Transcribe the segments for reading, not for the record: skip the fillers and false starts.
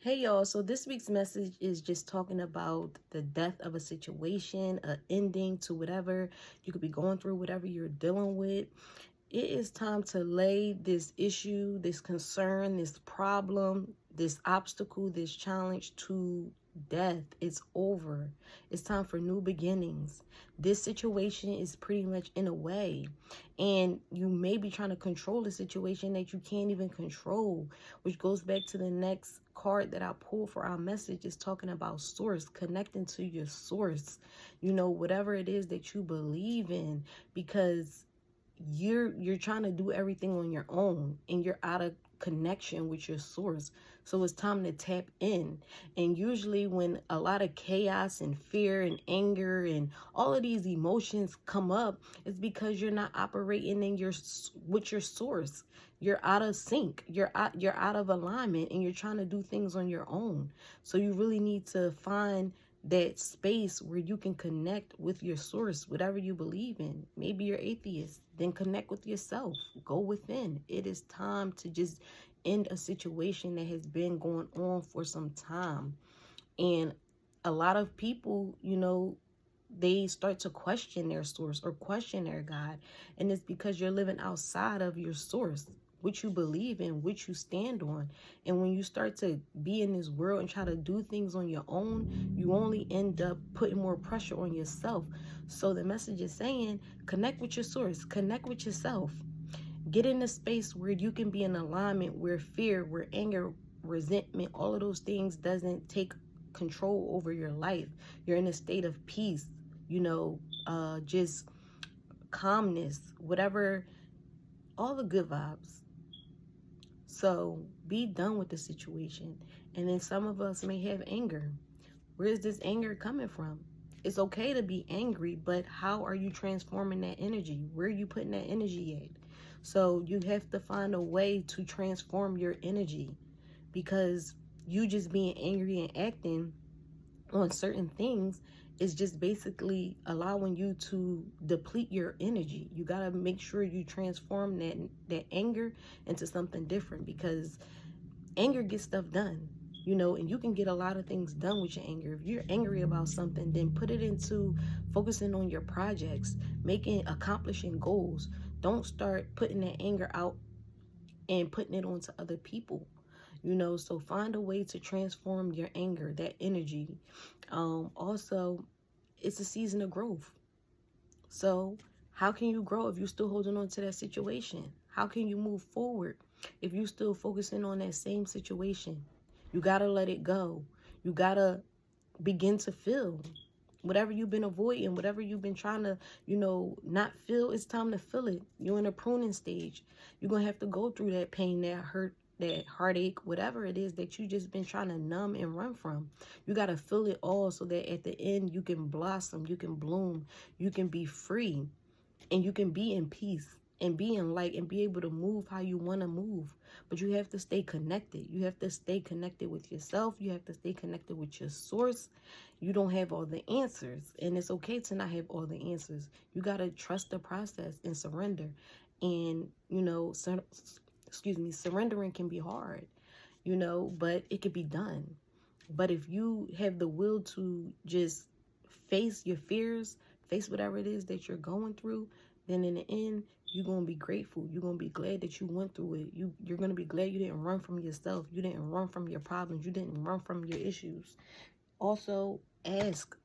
Hey y'all, so this week's message is just talking about the death of a situation, a ending to whatever you could be going through, whatever you're dealing with. It is time to lay this issue, this concern, this problem, this obstacle, this challenge to death. It's over. It's time for new beginnings. This situation is pretty much in a way, and you may be trying to control a situation that you can't even control, which goes back to the next card that I pulled for our message. Is talking about source, connecting to your source, whatever it is that you believe in, because you're trying to do everything on your own and you're out of connection with your source. So it's time to tap in. And usually when a lot of chaos and fear and anger and all of these emotions come up, it's because you're not operating in your with your source. You're out of sync, you're out of alignment, and you're trying to do things on your own. So you really need to find that space where you can connect with your source, whatever you believe in. Maybe you're atheist, then connect with yourself. Go within. It is time to just end a situation that has been going on for some time. And a lot of people, they start to question their source or question their God. And it's because you're living outside of your source, what you believe in, what you stand on. And when you start to be in this world and try to do things on your own, you only end up putting more pressure on yourself. So the message is saying, connect with your source, connect with yourself. Get in a space where you can be in alignment, where fear, where anger, resentment, all of those things doesn't take control over your life. You're in a state of peace, just calmness, whatever, all the good vibes. So be done with the situation. And then some of us may have anger. Where is this anger coming from? It's okay to be angry, but how are you transforming that energy? Where are you putting that energy at? So you have to find a way to transform your energy, because you just being angry and acting on certain things is just basically allowing you to deplete your energy. You got to make sure you transform that anger into something different, because anger gets stuff done, and you can get a lot of things done with your anger. If you're angry about something, then put it into focusing on your projects, accomplishing goals. Don't start putting that anger out and putting it onto other people. So find a way to transform your anger, that energy. Also, it's a season of growth. So how can you grow if you're still holding on to that situation? How can you move forward if you're still focusing on that same situation? You got to let it go. You got to begin to feel whatever you've been avoiding, whatever you've been trying to, not feel. It's time to feel it. You're in a pruning stage. You're going to have to go through that pain, that hurt, that heartache, whatever it is that you just been trying to numb and run from. You got to feel it all so that at the end you can blossom, you can bloom, you can be free, and you can be in peace and be in light and be able to move how you want to move. But you have to stay connected. You have to stay connected with yourself. You have to stay connected with your source. You don't have all the answers, and it's okay to not have all the answers. You got to trust the process and surrender. And, surrendering can be hard, but it can be done. But if you have the will to just face your fears, face whatever it is that you're going through, then in the end, you're going to be grateful. You're going to be glad that you went through it. You're going to be glad you didn't run from yourself. You didn't run from your problems. You didn't run from your issues. Also, ask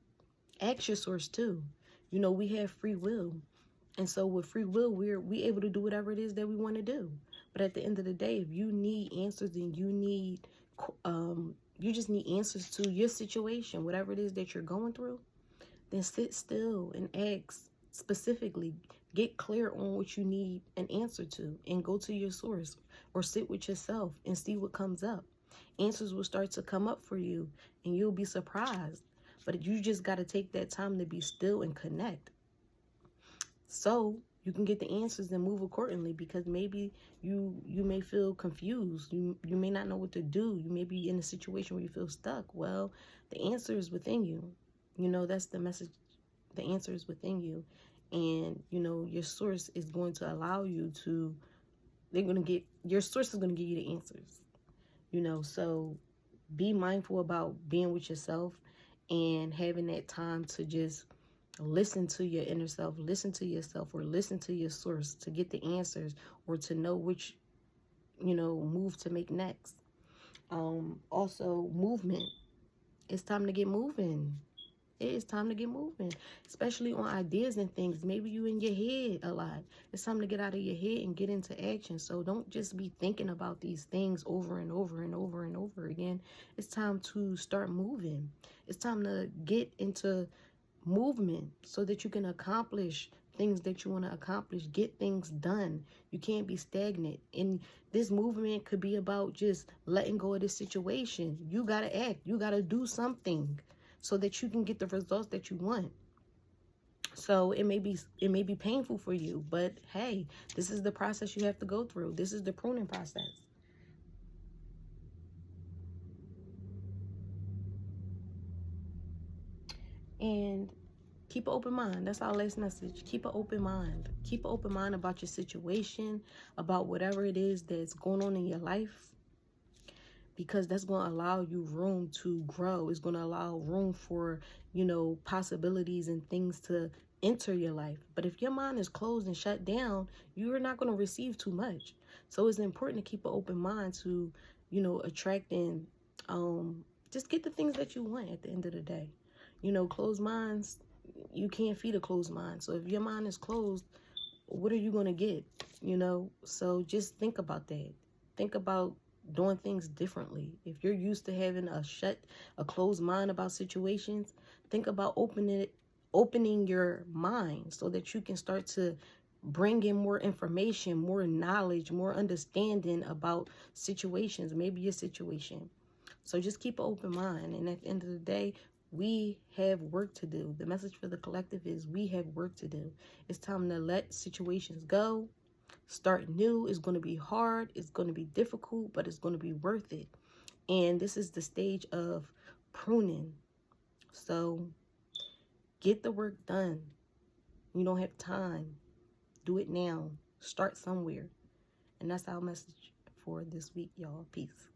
your source too. We have free will. And so with free will, we able to do whatever it is that we want to do. But at the end of the day, if you need answers and you just need answers to your situation, whatever it is that you're going through, then sit still and ask specifically. Get clear on what you need an answer to and go to your source, or sit with yourself and see what comes up. Answers will start to come up for you and you'll be surprised. But you just got to take that time to be still and connect, so you can get the answers and move accordingly, because maybe you may feel confused. You may not know what to do. You may be in a situation where you feel stuck. Well, the answer is within you. That's the message. The answer is within you. And, your source is going to allow you to, your source is going to give you the answers. So be mindful about being with yourself and having that time to just listen to your inner self, listen to yourself, or listen to your source to get the answers or to know which, move to make next. Also, movement. It's time to get moving. It is time to get moving, especially on ideas and things. Maybe you in your head a lot. It's time to get out of your head and get into action. So don't just be thinking about these things over and over and over and over again. It's time to start moving. It's time to get into movement so that you can accomplish things that you want to accomplish, get things done. You can't be stagnant. And this movement could be about just letting go of this situation. You got to act. You got to do something so that you can get the results that you want. So it may be painful for you, but hey, this is the process you have to go through. This is the pruning process. And keep an open mind. That's our last message. Keep an open mind. Keep an open mind about your situation, about whatever it is that's going on in your life, because that's going to allow you room to grow. It's going to allow room for, possibilities and things to enter your life. But if your mind is closed and shut down, you're not going to receive too much. So it's important to keep an open mind to, attract and just get the things that you want at the end of the day. Closed minds, you can't feed a closed mind. So if your mind is closed, what are you going to get? So just think about that. Think about doing things differently. If you're used to having a closed mind about situations, think about opening your mind so that you can start to bring in more information, more knowledge, more understanding about situations, maybe your situation. So just keep an open mind. And at the end of the day, we have work to do. The message for the collective is we have work to do. It's time to let situations go. Start new. It's going to be hard. It's going to be difficult, but it's going to be worth it. And this is the stage of pruning. So get the work done. You don't have time. Do it now. Start somewhere. And that's our message for this week, y'all. Peace.